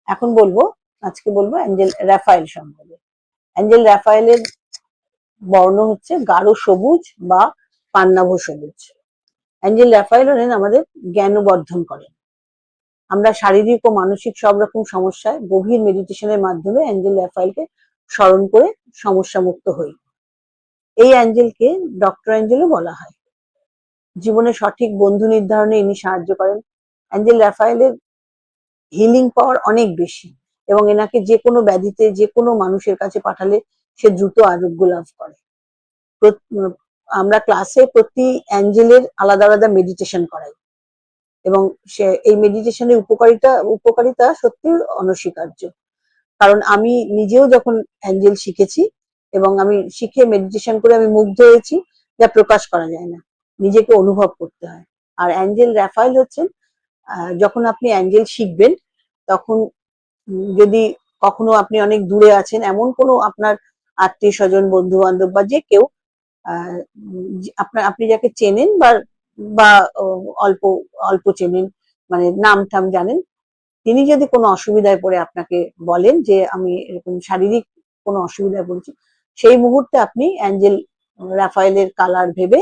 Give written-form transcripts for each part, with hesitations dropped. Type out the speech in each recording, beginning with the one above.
এখন আজকে বলবো অ্যাঞ্জেল রাফায়েল সম্বন্ধে। অ্যাঞ্জেল রাফায়েলের বর্ণ হচ্ছে গাঢ় সবুজ বা পান্নাভ সবুজ। অ্যাঞ্জেল রাফায়েল হলেন আমাদের জ্ঞানবর্ধন করেন। আমরা শারীরিক ও মানসিক সব রকম সমস্যায় গভীর মেডিটেশনের মাধ্যমে অ্যাঞ্জেল রাফায়েলকে স্মরণ করে সমস্যা মুক্ত হই। এই অ্যাঞ্জেলকে ডক্টর অ্যাঞ্জেলও বলা হয়। জীবনে সঠিক বন্ধু নির্ধারণে ইনি সাহায্য করেন। অ্যাঞ্জেল রাফায়েলের হিলিং পাওয়ার অনেক বেশি এবং এনাকে যে কোনো ব্যাধিতে যে কোনো মানুষের কাছে পাঠালে সে দ্রুত আরোগ্য লাভ করে। আমরা ক্লাসে প্রতি অ্যাঞ্জেলের আলাদা আলাদা মেডিটেশন করাই এবং সে এই মেডিটেশনের উপকারিতা সত্যি অনস্বীকার্য। কারণ আমি নিজেও যখন অ্যাঞ্জেল শিখেছি এবং আমি শিখে মেডিটেশন করে আমি মুগ্ধ হয়েছি, যা প্রকাশ করা যায় না, নিজেকে অনুভব করতে হয়। আর অ্যাঞ্জেল রাফায়েল হচ্ছেন, যখন আপনি অ্যাঞ্জেল শিখবেন তখন যদি কখনো আপনি অনেক দূরে আছেন, এমন কোনো আপনার আত্মীয় স্বজন বন্ধু বান্ধব বা যে কেউ আপনি যাকে চেনেন বা অল্প অল্প চেনেন, মানে নাম টাম জানেন, তিনি যদি কোনো অসুবিধায় পড়ে আপনাকে বলেন যে আমি এরকম শারীরিক কোনো অসুবিধায় পড়েছি, সেই মুহূর্তে আপনি অ্যাঞ্জেল রাফায়েলের কালার ভেবে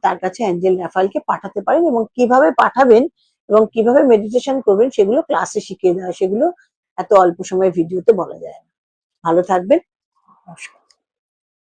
তার কাছে অ্যাঞ্জেল রাফায়েলকে পাঠাতে পারেন এবং কিভাবে পাঠাবেন এবং কিভাবে মেডিটেশন করবেন সেগুলো ক্লাসে শিখিয়ে দেওয়া, সেগুলো এত অল্প সময় ভিডিওতে বলা যায় না। ভালো থাকবেন। নমস্কার।